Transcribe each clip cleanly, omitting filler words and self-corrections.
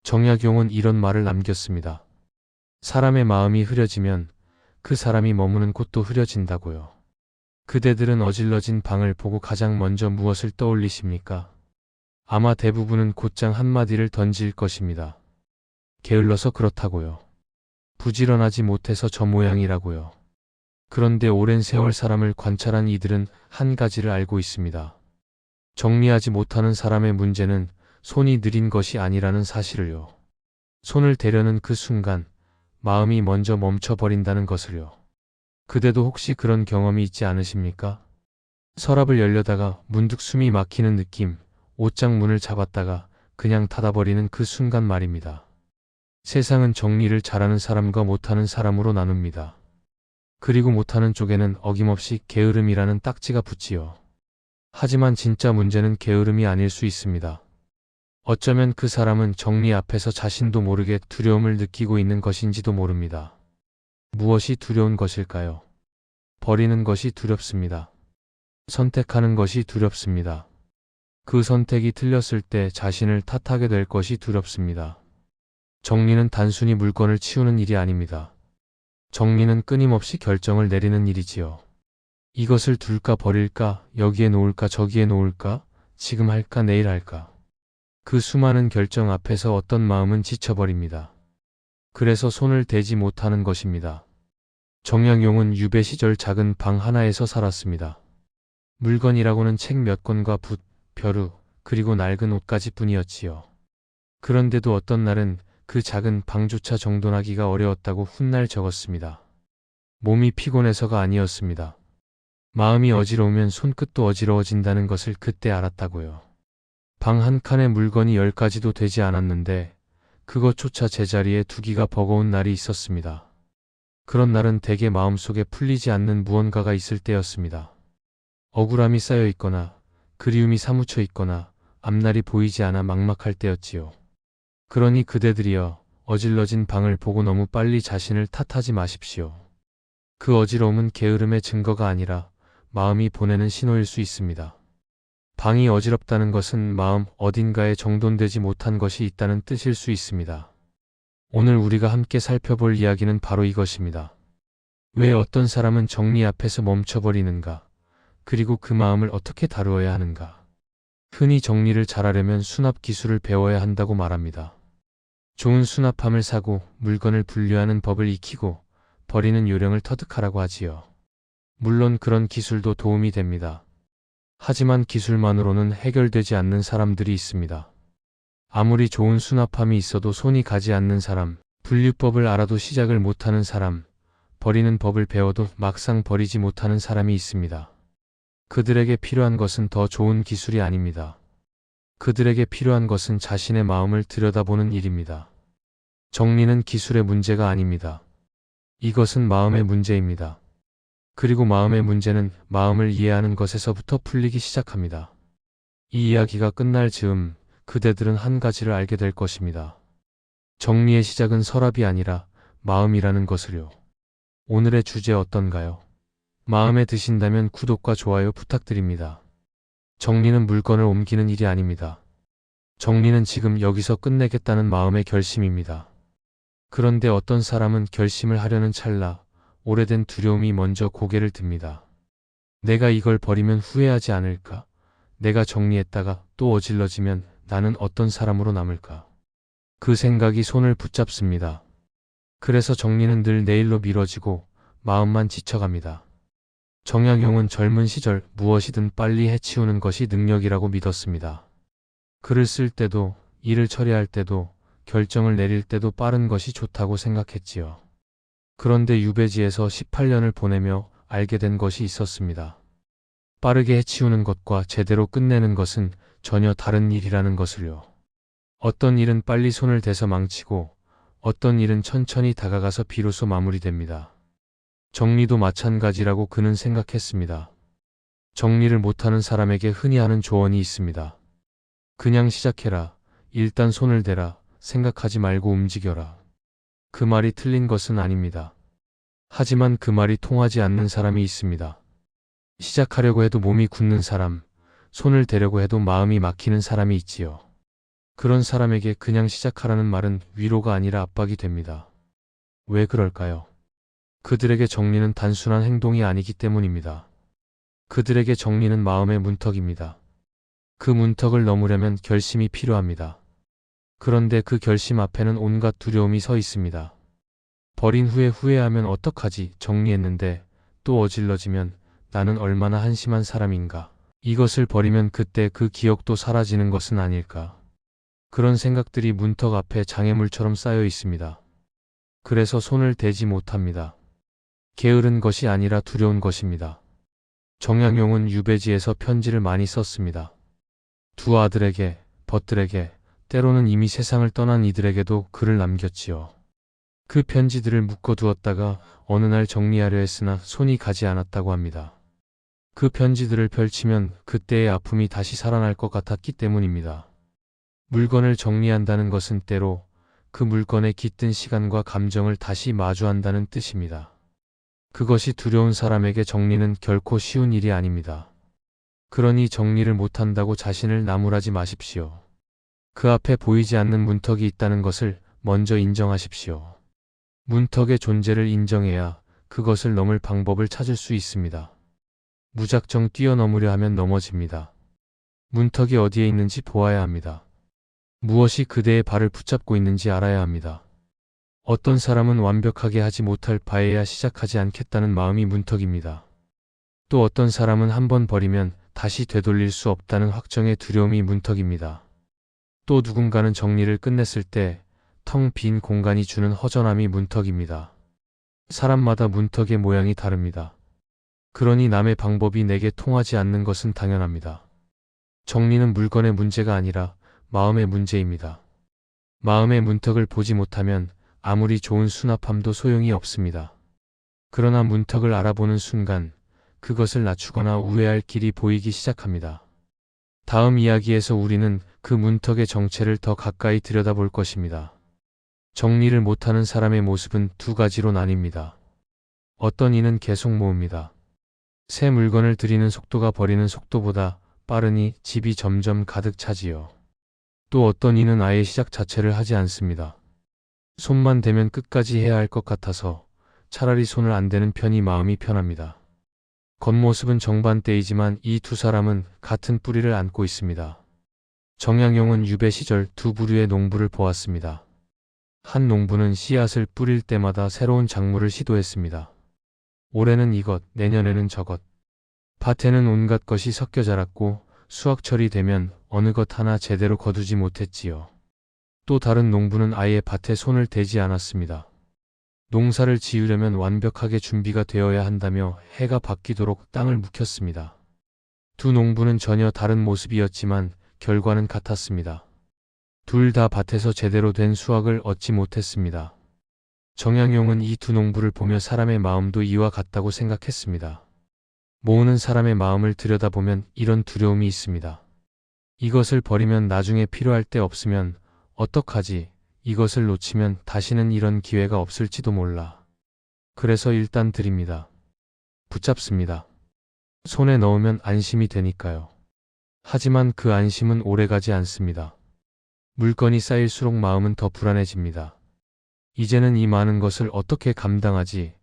정약용은 이런 말을 남겼습니다. 사람의 마음이 흐려지면 그 사람이 머무는 곳도 흐려진다고요. 그대들은 어질러진 방을 보고 가장 먼저 무엇을 떠올리십니까? 아마 대부분은 곧장 한마디를 던질 것입니다. 게을러서 그렇다고요. 부지런하지 못해서 저 모양이라고요. 그런데 오랜 세월 사람을 관찰한 이들은 한 가지를 알고 있습니다. 정리하지 못하는 사람의 문제는 손이 느린 것이 아니라는 사실을요. 손을 대려는 그 순간 마음이 먼저 멈춰버린다는 것을요. 그대도 혹시 그런 경험이 있지 않으십니까? 서랍을 열려다가 문득 숨이 막히는 느낌, 옷장 문을 잡았다가 그냥 닫아버리는 그 순간 말입니다. 세상은 정리를 잘하는 사람과 못하는 사람으로 나눕니다. 그리고 못하는 쪽에는 어김없이 게으름이라는 딱지가 붙지요. 하지만 진짜 문제는 게으름이 아닐 수 있습니다. 어쩌면 그 사람은 정리 앞에서 자신도 모르게 두려움을 느끼고 있는 것인지도 모릅니다. 무엇이 두려운 것일까요? 버리는 것이 두렵습니다. 선택하는 것이 두렵습니다. 그 선택이 틀렸을 때 자신을 탓하게 될 것이 두렵습니다. 정리는 단순히 물건을 치우는 일이 아닙니다. 정리는 끊임없이 결정을 내리는 일이지요. 이것을 둘까 버릴까, 여기에 놓을까 저기에 놓을까, 지금 할까 내일 할까. 그 수많은 결정 앞에서 어떤 마음은 지쳐버립니다. 그래서 손을 대지 못하는 것입니다. 정약용은 유배 시절 작은 방 하나에서 살았습니다. 물건이라고는 책 몇 권과 붓, 벼루, 그리고 낡은 옷까지 뿐이었지요. 그런데도 어떤 날은 그 작은 방조차 정돈하기가 어려웠다고 훗날 적었습니다. 몸이 피곤해서가 아니었습니다. 마음이 어지러우면 손끝도 어지러워진다는 것을 그때 알았다고요. 방 한 칸에 물건이 10가지도 되지 않았는데 그것조차 제자리에 두기가 버거운 날이 있었습니다. 그런 날은 대개 마음속에 풀리지 않는 무언가가 있을 때였습니다. 억울함이 쌓여 있거나 그리움이 사무쳐 있거나 앞날이 보이지 않아 막막할 때였지요. 그러니 그대들이여, 어질러진 방을 보고 너무 빨리 자신을 탓하지 마십시오. 그 어지러움은 게으름의 증거가 아니라 마음이 보내는 신호일 수 있습니다. 방이 어지럽다는 것은 마음 어딘가에 정돈되지 못한 것이 있다는 뜻일 수 있습니다. 오늘 우리가 함께 살펴볼 이야기는 바로 이것입니다. 왜 어떤 사람은 정리 앞에서 멈춰버리는가? 그리고 그 마음을 어떻게 다루어야 하는가? 흔히 정리를 잘하려면 수납 기술을 배워야 한다고 말합니다. 좋은 수납함을 사고 물건을 분류하는 법을 익히고 버리는 요령을 터득하라고 하지요. 물론 그런 기술도 도움이 됩니다. 하지만 기술만으로는 해결되지 않는 사람들이 있습니다. 아무리 좋은 수납함이 있어도 손이 가지 않는 사람, 분류법을 알아도 시작을 못하는 사람, 버리는 법을 배워도 막상 버리지 못하는 사람이 있습니다. 그들에게 필요한 것은 더 좋은 기술이 아닙니다. 그들에게 필요한 것은 자신의 마음을 들여다보는 일입니다. 정리는 기술의 문제가 아닙니다. 이것은 마음의 문제입니다. 그리고 마음의 문제는 마음을 이해하는 것에서부터 풀리기 시작합니다. 이 이야기가 끝날 즈음 그대들은 한 가지를 알게 될 것입니다. 정리의 시작은 서랍이 아니라 마음이라는 것을요. 오늘의 주제 어떤가요? 마음에 드신다면 구독과 좋아요 부탁드립니다. 정리는 물건을 옮기는 일이 아닙니다. 정리는 지금 여기서 끝내겠다는 마음의 결심입니다. 그런데 어떤 사람은 결심을 하려는 찰나 오래된 두려움이 먼저 고개를 듭니다. 내가 이걸 버리면 후회하지 않을까? 내가 정리했다가 또 어질러지면 나는 어떤 사람으로 남을까? 그 생각이 손을 붙잡습니다. 그래서 정리는 늘 내일로 미뤄지고 마음만 지쳐갑니다. 정약용은 젊은 시절 무엇이든 빨리 해치우는 것이 능력이라고 믿었습니다. 글을 쓸 때도, 일을 처리할 때도, 결정을 내릴 때도 빠른 것이 좋다고 생각했지요. 그런데 유배지에서 18년을 보내며 알게 된 것이 있었습니다. 빠르게 해치우는 것과 제대로 끝내는 것은 전혀 다른 일이라는 것을요. 어떤 일은 빨리 손을 대서 망치고 어떤 일은 천천히 다가가서 비로소 마무리됩니다. 정리도 마찬가지라고 그는 생각했습니다. 정리를 못하는 사람에게 흔히 하는 조언이 있습니다. 그냥 시작해라. 일단 손을 대라. 생각하지 말고 움직여라. 그 말이 틀린 것은 아닙니다. 하지만 그 말이 통하지 않는 사람이 있습니다. 시작하려고 해도 몸이 굳는 사람, 손을 대려고 해도 마음이 막히는 사람이 있지요. 그런 사람에게 그냥 시작하라는 말은 위로가 아니라 압박이 됩니다. 왜 그럴까요? 그들에게 정리는 단순한 행동이 아니기 때문입니다. 그들에게 정리는 마음의 문턱입니다. 그 문턱을 넘으려면 결심이 필요합니다. 그런데 그 결심 앞에는 온갖 두려움이 서 있습니다. 버린 후에 후회하면 어떡하지? 정리했는데 또 어질러지면 나는 얼마나 한심한 사람인가? 이것을 버리면 그때 그 기억도 사라지는 것은 아닐까? 그런 생각들이 문턱 앞에 장애물처럼 쌓여 있습니다. 그래서 손을 대지 못합니다. 게으른 것이 아니라 두려운 것입니다. 정약용은 유배지에서 편지를 많이 썼습니다. 두 아들에게, 벗들에게, 때로는 이미 세상을 떠난 이들에게도 글을 남겼지요. 그 편지들을 묶어두었다가 어느 날 정리하려 했으나 손이 가지 않았다고 합니다. 그 편지들을 펼치면 그때의 아픔이 다시 살아날 것 같았기 때문입니다. 물건을 정리한다는 것은 때로 그 물건에 깃든 시간과 감정을 다시 마주한다는 뜻입니다. 그것이 두려운 사람에게 정리는 결코 쉬운 일이 아닙니다. 그러니 정리를 못한다고 자신을 나무라지 마십시오. 그 앞에 보이지 않는 문턱이 있다는 것을 먼저 인정하십시오. 문턱의 존재를 인정해야 그것을 넘을 방법을 찾을 수 있습니다. 무작정 뛰어넘으려 하면 넘어집니다. 문턱이 어디에 있는지 보아야 합니다. 무엇이 그대의 발을 붙잡고 있는지 알아야 합니다. 어떤 사람은 완벽하게 하지 못할 바에야 시작하지 않겠다는 마음이 문턱입니다. 또 어떤 사람은 한번 버리면 다시 되돌릴 수 없다는 확정의 두려움이 문턱입니다. 또 누군가는 정리를 끝냈을 때 텅 빈 공간이 주는 허전함이 문턱입니다. 사람마다 문턱의 모양이 다릅니다. 그러니 남의 방법이 내게 통하지 않는 것은 당연합니다. 정리는 물건의 문제가 아니라 마음의 문제입니다. 마음의 문턱을 보지 못하면 아무리 좋은 수납함도 소용이 없습니다. 그러나 문턱을 알아보는 순간 그것을 낮추거나 우회할 길이 보이기 시작합니다. 다음 이야기에서 우리는 그 문턱의 정체를 더 가까이 들여다볼 것입니다. 정리를 못하는 사람의 모습은 두 가지로 나뉩니다. 어떤 이는 계속 모읍니다. 새 물건을 들이는 속도가 버리는 속도보다 빠르니 집이 점점 가득 차지요. 또 어떤 이는 아예 시작 자체를 하지 않습니다. 손만 대면 끝까지 해야 할 것 같아서 차라리 손을 안 대는 편이 마음이 편합니다. 겉모습은 정반대이지만 이 두 사람은 같은 뿌리를 안고 있습니다. 정약용은 유배 시절 두 부류의 농부를 보았습니다. 한 농부는 씨앗을 뿌릴 때마다 새로운 작물을 시도했습니다. 올해는 이것, 내년에는 저것. 밭에는 온갖 것이 섞여 자랐고 수확철이 되면 어느 것 하나 제대로 거두지 못했지요. 또 다른 농부는 아예 밭에 손을 대지 않았습니다. 농사를 지으려면 완벽하게 준비가 되어야 한다며 해가 바뀌도록 땅을 묵혔습니다. 두 농부는 전혀 다른 모습이었지만 결과는 같았습니다. 둘 다 밭에서 제대로 된 수확을 얻지 못했습니다. 정약용은 이 두 농부를 보며 사람의 마음도 이와 같다고 생각했습니다. 모으는 사람의 마음을 들여다보면 이런 두려움이 있습니다. 이것을 버리면 나중에 필요할 때 없으면 어떡하지? 이것을 놓치면 다시는 이런 기회가 없을지도 몰라. 그래서 일단 드립니다. 붙잡습니다. 손에 넣으면 안심이 되니까요. 하지만 그 안심은 오래가지 않습니다. 물건이 쌓일수록 마음은 더 불안해집니다. 이제는 이 많은 것을 어떻게 감당하지?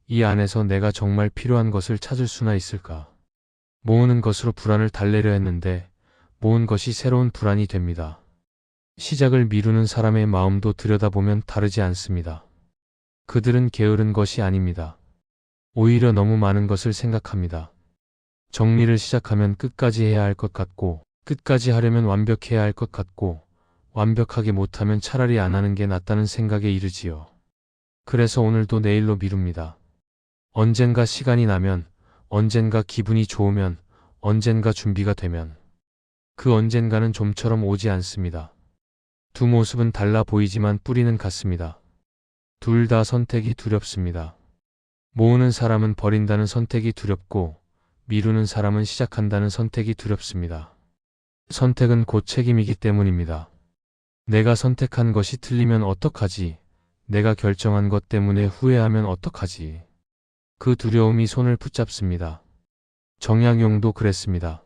이 안에서 내가 정말 필요한 것을 찾을 수나 있을까? 모으는 것으로 불안을 달래려 했는데 모은 것이 새로운 불안이 됩니다. 시작을 미루는 사람의 마음도 들여다보면 다르지 않습니다. 그들은 게으른 것이 아닙니다. 오히려 너무 많은 것을 생각합니다. 정리를 시작하면 끝까지 해야 할 것 같고, 끝까지 하려면 완벽해야 할 것 같고, 완벽하게 못하면 차라리 안 하는 게 낫다는 생각에 이르지요. 그래서 오늘도 내일로 미룹니다. 언젠가 시간이 나면, 언젠가 기분이 좋으면, 언젠가 준비가 되면. 그 언젠가는 좀처럼 오지 않습니다. 두 모습은 달라 보이지만 뿌리는 같습니다. 둘 다 선택이 두렵습니다. 모으는 사람은 버린다는 선택이 두렵고 미루는 사람은 시작한다는 선택이 두렵습니다. 선택은 곧 책임이기 때문입니다. 내가 선택한 것이 틀리면 어떡하지? 내가 결정한 것 때문에 후회하면 어떡하지? 그 두려움이 손을 붙잡습니다. 정약용도 그랬습니다.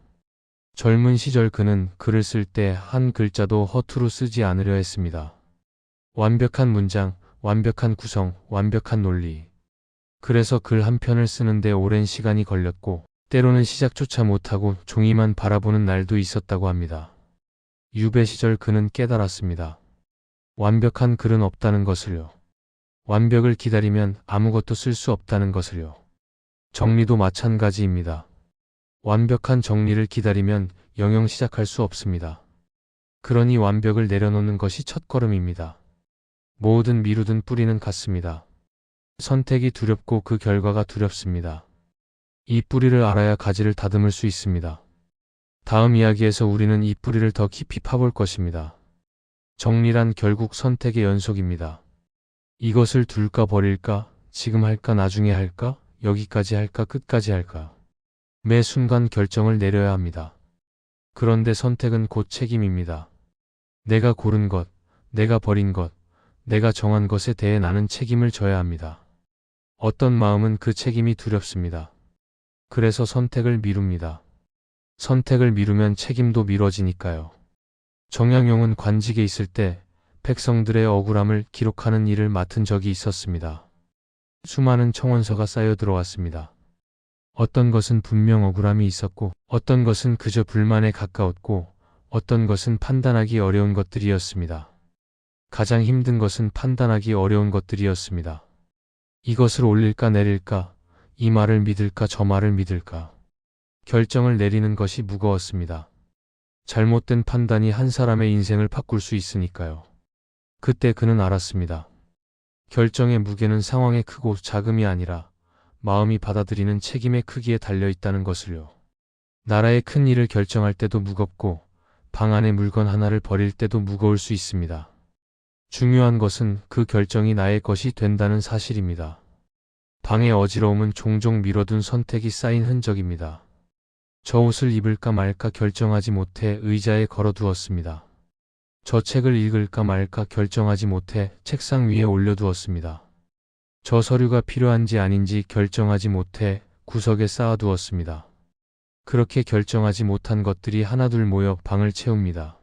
젊은 시절 그는 글을 쓸 때 한 글자도 허투루 쓰지 않으려 했습니다. 완벽한 문장, 완벽한 구성, 완벽한 논리. 그래서 글 한 편을 쓰는데 오랜 시간이 걸렸고, 때로는 시작조차 못하고 종이만 바라보는 날도 있었다고 합니다. 유배 시절 그는 깨달았습니다. 완벽한 글은 없다는 것을요. 완벽을 기다리면 아무것도 쓸 수 없다는 것을요. 정리도 마찬가지입니다. 완벽한 정리를 기다리면 영영 시작할 수 없습니다. 그러니 완벽을 내려놓는 것이 첫걸음입니다. 모든 미루든 뿌리는 같습니다. 선택이 두렵고 그 결과가 두렵습니다. 이 뿌리를 알아야 가지를 다듬을 수 있습니다. 다음 이야기에서 우리는 이 뿌리를 더 깊이 파볼 것입니다. 정리란 결국 선택의 연속입니다. 이것을 둘까 버릴까? 지금 할까? 나중에 할까? 여기까지 할까? 끝까지 할까? 매 순간 결정을 내려야 합니다. 그런데 선택은 곧 책임입니다. 내가 고른 것, 내가 버린 것, 내가 정한 것에 대해 나는 책임을 져야 합니다. 어떤 마음은 그 책임이 두렵습니다. 그래서 선택을 미룹니다. 선택을 미루면 책임도 미뤄지니까요. 정약용은 관직에 있을 때 백성들의 억울함을 기록하는 일을 맡은 적이 있었습니다. 수많은 청원서가 쌓여 들어왔습니다. 어떤 것은 분명 억울함이 있었고, 어떤 것은 그저 불만에 가까웠고, 어떤 것은 판단하기 어려운 것들이었습니다. 가장 힘든 것은 판단하기 어려운 것들이었습니다. 이것을 올릴까 내릴까, 이 말을 믿을까 저 말을 믿을까. 결정을 내리는 것이 무거웠습니다. 잘못된 판단이 한 사람의 인생을 바꿀 수 있으니까요. 그때 그는 알았습니다. 결정의 무게는 상황의 크고 작음이 아니라 마음이 받아들이는 책임의 크기에 달려있다는 것을요. 나라의 큰 일을 결정할 때도 무겁고 방 안의 물건 하나를 버릴 때도 무거울 수 있습니다. 중요한 것은 그 결정이 나의 것이 된다는 사실입니다. 방의 어지러움은 종종 미뤄둔 선택이 쌓인 흔적입니다. 저 옷을 입을까 말까 결정하지 못해 의자에 걸어두었습니다. 저 책을 읽을까 말까 결정하지 못해 책상 위에 올려두었습니다. 저 서류가 필요한지 아닌지 결정하지 못해 구석에 쌓아두었습니다. 그렇게 결정하지 못한 것들이 하나둘 모여 방을 채웁니다.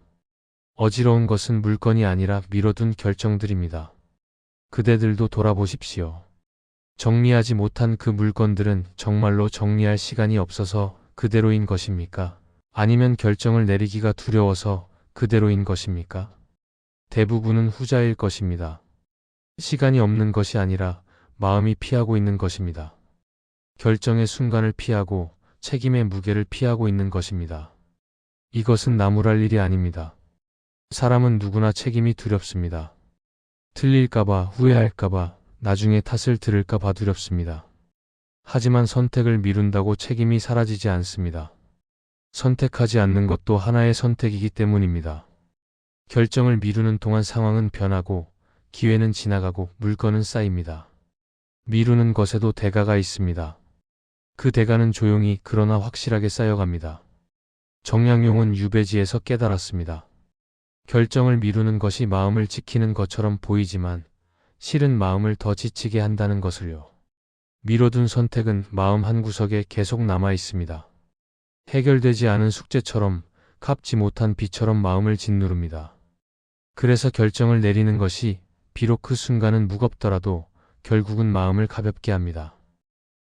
어지러운 것은 물건이 아니라 미뤄둔 결정들입니다. 그대들도 돌아보십시오. 정리하지 못한 그 물건들은 정말로 정리할 시간이 없어서 그대로인 것입니까? 아니면 결정을 내리기가 두려워서 그대로인 것입니까? 대부분은 후자일 것입니다. 시간이 없는 것이 아니라 마음이 피하고 있는 것입니다. 결정의 순간을 피하고 책임의 무게를 피하고 있는 것입니다. 이것은 나무랄 일이 아닙니다. 사람은 누구나 책임이 두렵습니다. 틀릴까봐, 후회할까봐, 나중에 탓을 들을까봐 두렵습니다. 하지만 선택을 미룬다고 책임이 사라지지 않습니다. 선택하지 않는 것도 하나의 선택이기 때문입니다. 결정을 미루는 동안 상황은 변하고, 기회는 지나가고, 물건은 쌓입니다. 미루는 것에도 대가가 있습니다. 그 대가는 조용히 그러나 확실하게 쌓여갑니다. 정약용은 유배지에서 깨달았습니다. 결정을 미루는 것이 마음을 지키는 것처럼 보이지만 실은 마음을 더 지치게 한다는 것을요. 미뤄둔 선택은 마음 한구석에 계속 남아 있습니다. 해결되지 않은 숙제처럼 갚지 못한 빚처럼 마음을 짓누릅니다. 그래서 결정을 내리는 것이 비록 그 순간은 무겁더라도 결국은 마음을 가볍게 합니다.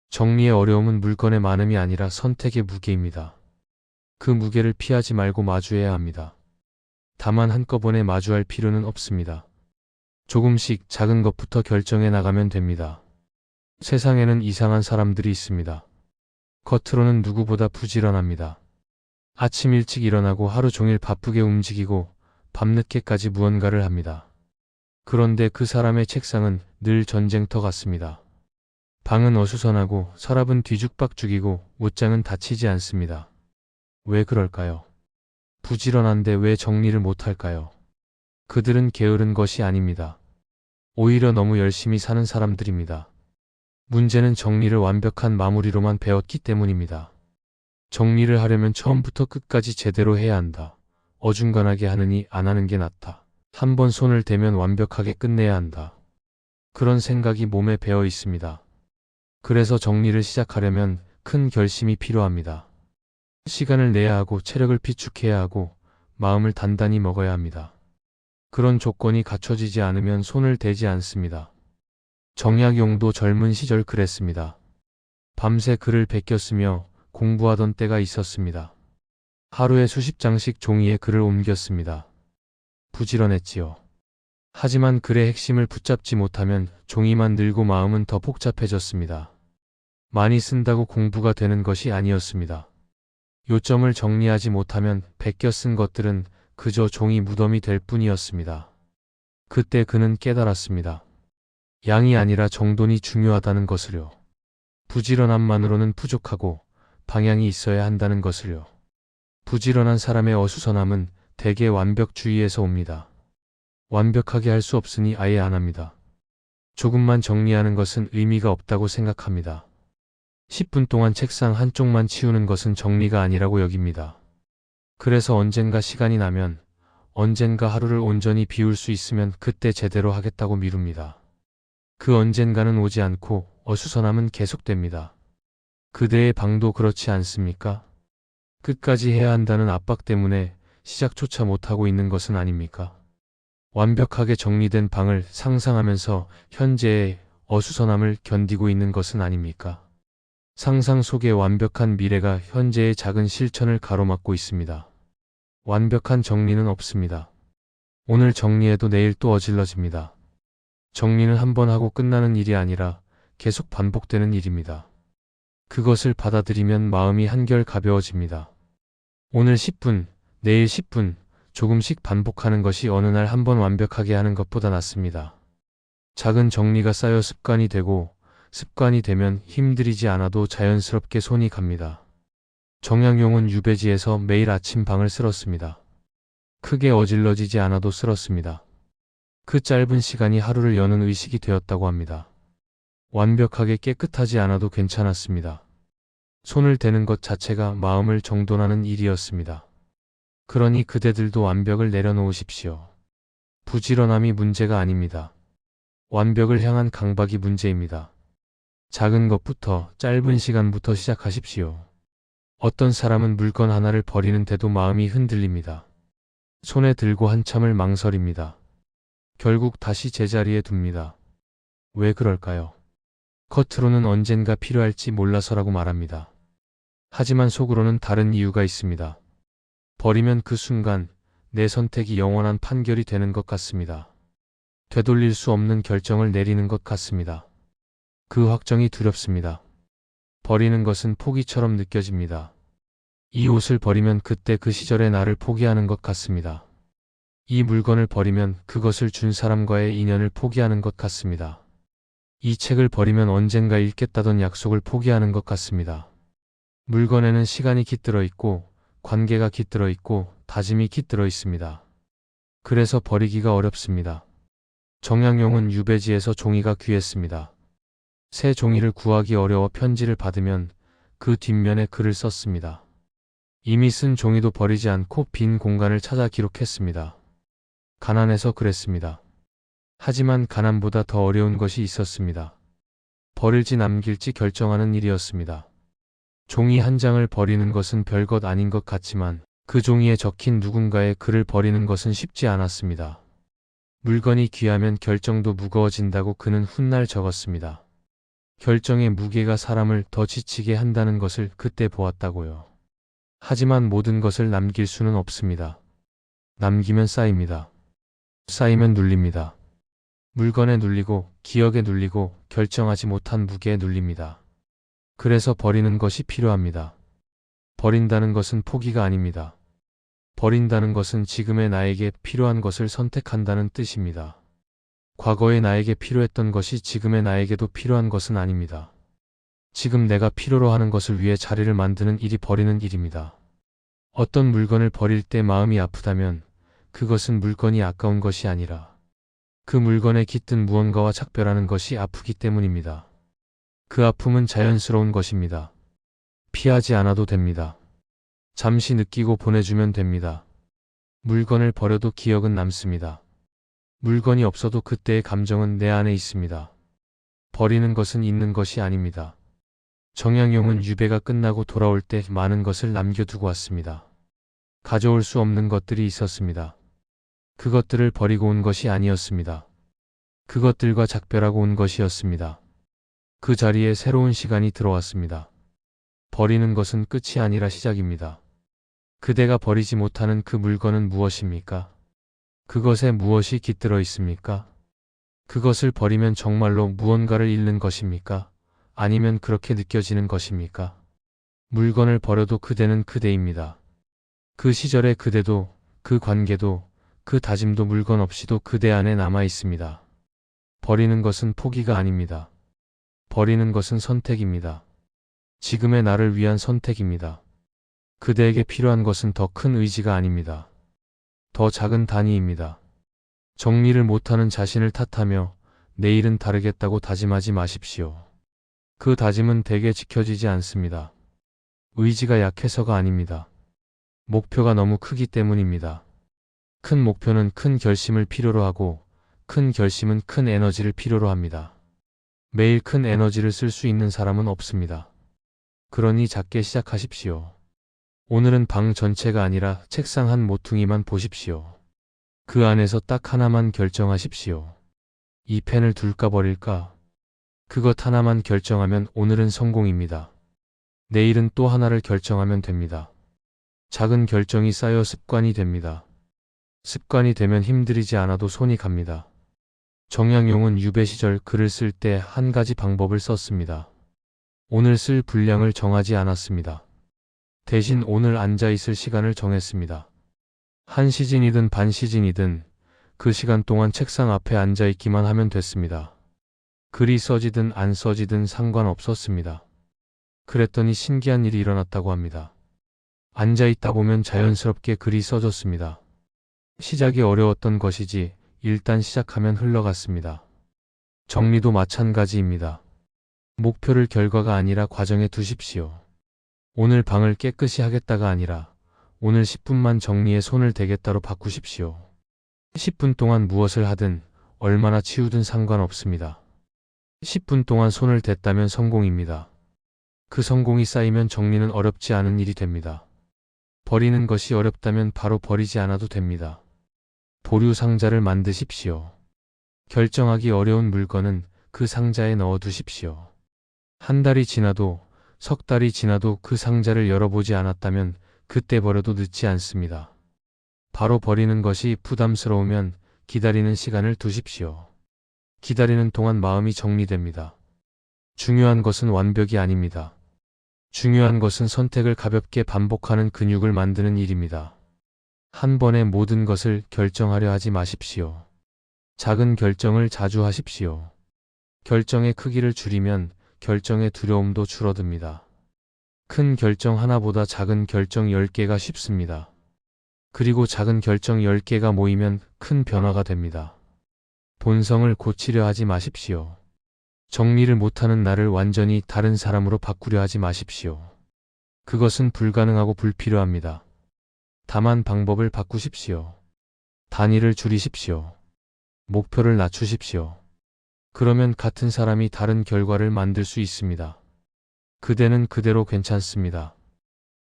정리의 어려움은 물건의 많음이 아니라 선택의 무게입니다. 그 무게를 피하지 말고 마주해야 합니다. 다만 한꺼번에 마주할 필요는 없습니다. 조금씩 작은 것부터 결정해 나가면 됩니다. 세상에는 이상한 사람들이 있습니다. 겉으로는 누구보다 부지런합니다. 아침 일찍 일어나고 하루 종일 바쁘게 움직이고 밤늦게까지 무언가를 합니다. 그런데 그 사람의 책상은 늘 전쟁터 같습니다. 방은 어수선하고 서랍은 뒤죽박죽이고 옷장은 닫히지 않습니다. 왜 그럴까요? 부지런한데 왜 정리를 못할까요? 그들은 게으른 것이 아닙니다. 오히려 너무 열심히 사는 사람들입니다. 문제는 정리를 완벽한 마무리로만 배웠기 때문입니다. 정리를 하려면 처음부터 끝까지 제대로 해야 한다. 어중간하게 하느니 안 하는 게 낫다. 한 번 손을 대면 완벽하게 끝내야 한다. 그런 생각이 몸에 배어 있습니다. 그래서 정리를 시작하려면 큰 결심이 필요합니다. 시간을 내야 하고 체력을 비축해야 하고 마음을 단단히 먹어야 합니다. 그런 조건이 갖춰지지 않으면 손을 대지 않습니다. 정약용도 젊은 시절 그랬습니다. 밤새 글을 베꼈으며 공부하던 때가 있었습니다. 하루에 수십 장씩 종이에 글을 옮겼습니다. 부지런했지요. 하지만 글의 핵심을 붙잡지 못하면 종이만 늘고 마음은 더 복잡해졌습니다. 많이 쓴다고 공부가 되는 것이 아니었습니다. 요점을 정리하지 못하면 베껴 쓴 것들은 그저 종이 무덤이 될 뿐이었습니다. 그때 그는 깨달았습니다. 양이 아니라 정돈이 중요하다는 것을요. 부지런함만으로는 부족하고 방향이 있어야 한다는 것을요. 부지런한 사람의 어수선함은 대개 완벽주의에서 옵니다. 완벽하게 할 수 없으니 아예 안 합니다. 조금만 정리하는 것은 의미가 없다고 생각합니다. 10분 동안 책상 한쪽만 치우는 것은 정리가 아니라고 여깁니다. 그래서 언젠가 시간이 나면, 언젠가 하루를 온전히 비울 수 있으면 그때 제대로 하겠다고 미룹니다. 그 언젠가는 오지 않고 어수선함은 계속됩니다. 그대의 방도 그렇지 않습니까? 끝까지 해야 한다는 압박 때문에 시작조차 못하고 있는 것은 아닙니까? 완벽하게 정리된 방을 상상하면서 현재의 어수선함을 견디고 있는 것은 아닙니까? 상상 속의 완벽한 미래가 현재의 작은 실천을 가로막고 있습니다. 완벽한 정리는 없습니다. 오늘 정리해도 내일 또 어질러집니다. 정리는 한 번 하고 끝나는 일이 아니라 계속 반복되는 일입니다. 그것을 받아들이면 마음이 한결 가벼워집니다. 오늘 10분, 내일 10분, 조금씩 반복하는 것이 어느 날 한 번 완벽하게 하는 것보다 낫습니다. 작은 정리가 쌓여 습관이 되고 습관이 되면 힘들이지 않아도 자연스럽게 손이 갑니다. 정약용은 유배지에서 매일 아침 방을 쓸었습니다. 크게 어질러지지 않아도 쓸었습니다. 그 짧은 시간이 하루를 여는 의식이 되었다고 합니다. 완벽하게 깨끗하지 않아도 괜찮았습니다. 손을 대는 것 자체가 마음을 정돈하는 일이었습니다. 그러니 그대들도 완벽을 내려놓으십시오. 부지런함이 문제가 아닙니다. 완벽을 향한 강박이 문제입니다. 작은 것부터 짧은 시간부터 시작하십시오. 어떤 사람은 물건 하나를 버리는데도 마음이 흔들립니다. 손에 들고 한참을 망설입니다. 결국 다시 제자리에 둡니다. 왜 그럴까요? 겉으로는 언젠가 필요할지 몰라서라고 말합니다. 하지만 속으로는 다른 이유가 있습니다. 버리면 그 순간 내 선택이 영원한 판결이 되는 것 같습니다. 되돌릴 수 없는 결정을 내리는 것 같습니다. 그 확정이 두렵습니다. 버리는 것은 포기처럼 느껴집니다. 이 옷을 버리면 그때 그 시절의 나를 포기하는 것 같습니다. 이 물건을 버리면 그것을 준 사람과의 인연을 포기하는 것 같습니다. 이 책을 버리면 언젠가 읽겠다던 약속을 포기하는 것 같습니다. 물건에는 시간이 깃들어 있고 관계가 깃들어 있고 다짐이 깃들어 있습니다. 그래서 버리기가 어렵습니다. 정약용은 유배지에서 종이가 귀했습니다. 새 종이를 구하기 어려워 편지를 받으면 그 뒷면에 글을 썼습니다. 이미 쓴 종이도 버리지 않고 빈 공간을 찾아 기록했습니다. 가난해서 그랬습니다. 하지만 가난보다 더 어려운 것이 있었습니다. 버릴지 남길지 결정하는 일이었습니다. 종이 한 장을 버리는 것은 별것 아닌 것 같지만 그 종이에 적힌 누군가의 글을 버리는 것은 쉽지 않았습니다. 물건이 귀하면 결정도 무거워진다고 그는 훗날 적었습니다. 결정의 무게가 사람을 더 지치게 한다는 것을 그때 보았다고요. 하지만 모든 것을 남길 수는 없습니다. 남기면 쌓입니다. 쌓이면 눌립니다. 물건에 눌리고 기억에 눌리고 결정하지 못한 무게에 눌립니다. 그래서 버리는 것이 필요합니다. 버린다는 것은 포기가 아닙니다. 버린다는 것은 지금의 나에게 필요한 것을 선택한다는 뜻입니다. 과거의 나에게 필요했던 것이 지금의 나에게도 필요한 것은 아닙니다. 지금 내가 필요로 하는 것을 위해 자리를 만드는 일이 버리는 일입니다. 어떤 물건을 버릴 때 마음이 아프다면 그것은 물건이 아까운 것이 아니라 그 물건에 깃든 무언가와 작별하는 것이 아프기 때문입니다. 그 아픔은 자연스러운 것입니다. 피하지 않아도 됩니다. 잠시 느끼고 보내주면 됩니다. 물건을 버려도 기억은 남습니다. 물건이 없어도 그때의 감정은 내 안에 있습니다. 버리는 것은 있는 것이 아닙니다. 정양용은 유배가 끝나고 돌아올 때 많은 것을 남겨두고 왔습니다. 가져올 수 없는 것들이 있었습니다. 그것들을 버리고 온 것이 아니었습니다. 그것들과 작별하고 온 것이었습니다. 그 자리에 새로운 시간이 들어왔습니다. 버리는 것은 끝이 아니라 시작입니다. 그대가 버리지 못하는 그 물건은 무엇입니까? 그것에 무엇이 깃들어 있습니까? 그것을 버리면 정말로 무언가를 잃는 것입니까? 아니면 그렇게 느껴지는 것입니까? 물건을 버려도 그대는 그대입니다. 그 시절의 그대도, 그 관계도, 그 다짐도 물건 없이도 그대 안에 남아 있습니다. 버리는 것은 포기가 아닙니다. 버리는 것은 선택입니다. 지금의 나를 위한 선택입니다. 그대에게 필요한 것은 더 큰 의지가 아닙니다. 더 작은 단위입니다. 정리를 못하는 자신을 탓하며 내일은 다르겠다고 다짐하지 마십시오. 그 다짐은 대개 지켜지지 않습니다. 의지가 약해서가 아닙니다. 목표가 너무 크기 때문입니다. 큰 목표는 큰 결심을 필요로 하고 큰 결심은 큰 에너지를 필요로 합니다. 매일 큰 에너지를 쓸 수 있는 사람은 없습니다. 그러니 작게 시작하십시오. 오늘은 방 전체가 아니라 책상 한 모퉁이만 보십시오. 그 안에서 딱 하나만 결정하십시오. 이 펜을 둘까 버릴까? 그것 하나만 결정하면 오늘은 성공입니다. 내일은 또 하나를 결정하면 됩니다. 작은 결정이 쌓여 습관이 됩니다. 습관이 되면 힘들이지 않아도 손이 갑니다. 정양용은 유배 시절 글을 쓸 때 한 가지 방법을 썼습니다. 오늘 쓸 분량을 정하지 않았습니다. 대신 오늘 앉아 있을 시간을 정했습니다. 한 시즌이든 반 시즌이든 그 시간 동안 책상 앞에 앉아 있기만 하면 됐습니다. 글이 써지든 안 써지든 상관없었습니다. 그랬더니 신기한 일이 일어났다고 합니다. 앉아 있다 보면 자연스럽게 글이 써졌습니다. 시작이 어려웠던 것이지 일단 시작하면 흘러갔습니다. 정리도 마찬가지입니다. 목표를 결과가 아니라 과정에 두십시오. 오늘 방을 깨끗이 하겠다가 아니라 오늘 10분만 정리에 손을 대겠다로 바꾸십시오. 10분 동안 무엇을 하든 얼마나 치우든 상관없습니다. 10분 동안 손을 댔다면 성공입니다. 그 성공이 쌓이면 정리는 어렵지 않은 일이 됩니다. 버리는 것이 어렵다면 바로 버리지 않아도 됩니다. 보류 상자를 만드십시오. 결정하기 어려운 물건은 그 상자에 넣어 두십시오. 한 달이 지나도 석 달이 지나도 그 상자를 열어보지 않았다면 그때 버려도 늦지 않습니다. 바로 버리는 것이 부담스러우면 기다리는 시간을 두십시오. 기다리는 동안 마음이 정리됩니다. 중요한 것은 완벽이 아닙니다. 중요한 것은 선택을 가볍게 반복하는 근육을 만드는 일입니다. 한 번에 모든 것을 결정하려 하지 마십시오. 작은 결정을 자주 하십시오. 결정의 크기를 줄이면 결정의 두려움도 줄어듭니다. 큰 결정 하나보다 작은 결정 10개가 쉽습니다. 그리고 작은 결정 10개가 모이면 큰 변화가 됩니다. 본성을 고치려 하지 마십시오. 정리를 못하는 나를 완전히 다른 사람으로 바꾸려 하지 마십시오. 그것은 불가능하고 불필요합니다. 다만 방법을 바꾸십시오. 단위를 줄이십시오. 목표를 낮추십시오. 그러면 같은 사람이 다른 결과를 만들 수 있습니다. 그대는 그대로 괜찮습니다.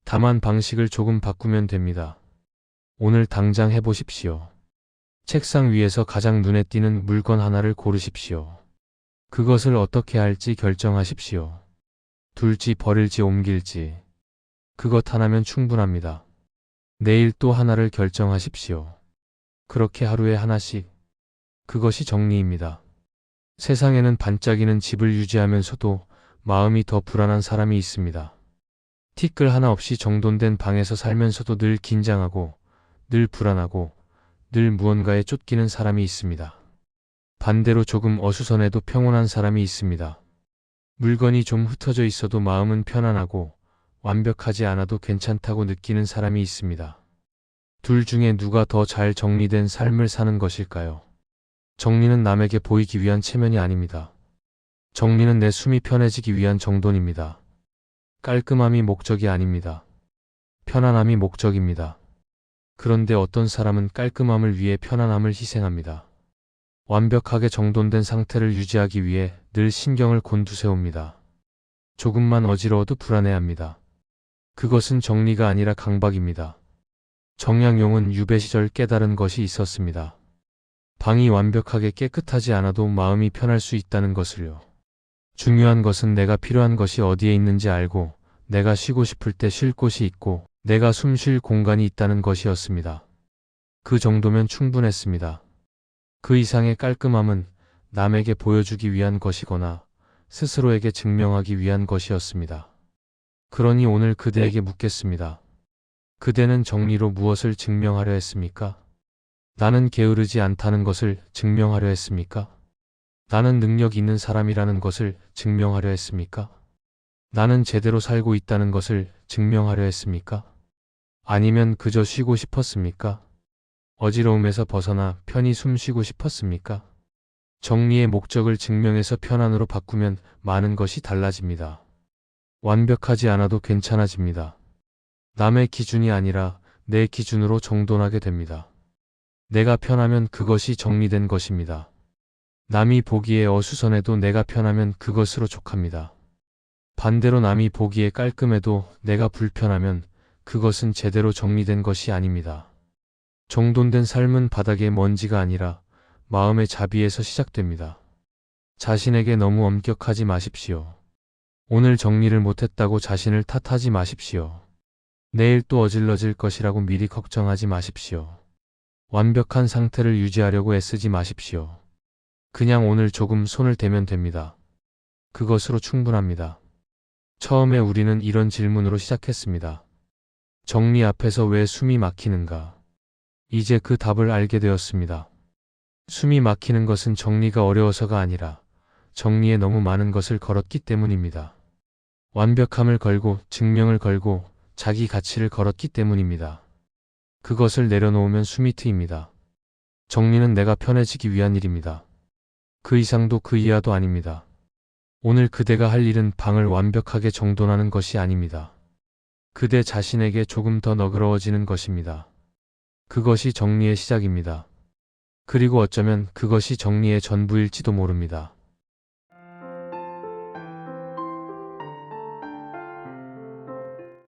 다만 방식을 조금 바꾸면 됩니다. 오늘 당장 해보십시오. 책상 위에서 가장 눈에 띄는 물건 하나를 고르십시오. 그것을 어떻게 할지 결정하십시오. 둘지 버릴지 옮길지. 그것 하나면 충분합니다. 내일 또 하나를 결정하십시오. 그렇게 하루에 하나씩. 그것이 정리입니다. 세상에는 반짝이는 집을 유지하면서도 마음이 더 불안한 사람이 있습니다. 티끌 하나 없이 정돈된 방에서 살면서도 늘 긴장하고, 늘 불안하고, 늘 무언가에 쫓기는 사람이 있습니다. 반대로 조금 어수선해도 평온한 사람이 있습니다. 물건이 좀 흩어져 있어도 마음은 편안하고 완벽하지 않아도 괜찮다고 느끼는 사람이 있습니다. 둘 중에 누가 더 잘 정리된 삶을 사는 것일까요? 정리는 남에게 보이기 위한 체면이 아닙니다. 정리는 내 숨이 편해지기 위한 정돈입니다. 깔끔함이 목적이 아닙니다. 편안함이 목적입니다. 그런데 어떤 사람은 깔끔함을 위해 편안함을 희생합니다. 완벽하게 정돈된 상태를 유지하기 위해 늘 신경을 곤두세웁니다. 조금만 어지러워도 불안해합니다. 그것은 정리가 아니라 강박입니다. 정약용은 유배 시절 깨달은 것이 있었습니다. 방이 완벽하게 깨끗하지 않아도 마음이 편할 수 있다는 것을요. 중요한 것은 내가 필요한 것이 어디에 있는지 알고 내가 쉬고 싶을 때 쉴 곳이 있고 내가 숨 쉴 공간이 있다는 것이었습니다. 그 정도면 충분했습니다. 그 이상의 깔끔함은 남에게 보여주기 위한 것이거나 스스로에게 증명하기 위한 것이었습니다. 그러니 오늘 그대에게 묻겠습니다. 그대는 정리로 무엇을 증명하려 했습니까? 나는 게으르지 않다는 것을 증명하려 했습니까? 나는 능력 있는 사람이라는 것을 증명하려 했습니까? 나는 제대로 살고 있다는 것을 증명하려 했습니까? 아니면 그저 쉬고 싶었습니까? 어지러움에서 벗어나 편히 숨 쉬고 싶었습니까? 정리의 목적을 증명해서 편안으로 바꾸면 많은 것이 달라집니다. 완벽하지 않아도 괜찮아집니다. 남의 기준이 아니라 내 기준으로 정돈하게 됩니다. 내가 편하면 그것이 정리된 것입니다. 남이 보기에 어수선해도 내가 편하면 그것으로 족합니다. 반대로 남이 보기에 깔끔해도 내가 불편하면 그것은 제대로 정리된 것이 아닙니다. 정돈된 삶은 바닥의 먼지가 아니라 마음의 자비에서 시작됩니다. 자신에게 너무 엄격하지 마십시오. 오늘 정리를 못했다고 자신을 탓하지 마십시오. 내일 또 어질러질 것이라고 미리 걱정하지 마십시오. 완벽한 상태를 유지하려고 애쓰지 마십시오. 그냥 오늘 조금 손을 대면 됩니다. 그것으로 충분합니다. 처음에 우리는 이런 질문으로 시작했습니다. 정리 앞에서 왜 숨이 막히는가? 이제 그 답을 알게 되었습니다. 숨이 막히는 것은 정리가 어려워서가 아니라 정리에 너무 많은 것을 걸었기 때문입니다. 완벽함을 걸고 증명을 걸고 자기 가치를 걸었기 때문입니다. 그것을 내려놓으면 숨이 트입니다. 정리는 내가 편해지기 위한 일입니다. 그 이상도 그 이하도 아닙니다. 오늘 그대가 할 일은 방을 완벽하게 정돈하는 것이 아닙니다. 그대 자신에게 조금 더 너그러워지는 것입니다. 그것이 정리의 시작입니다. 그리고 어쩌면 그것이 정리의 전부일지도 모릅니다.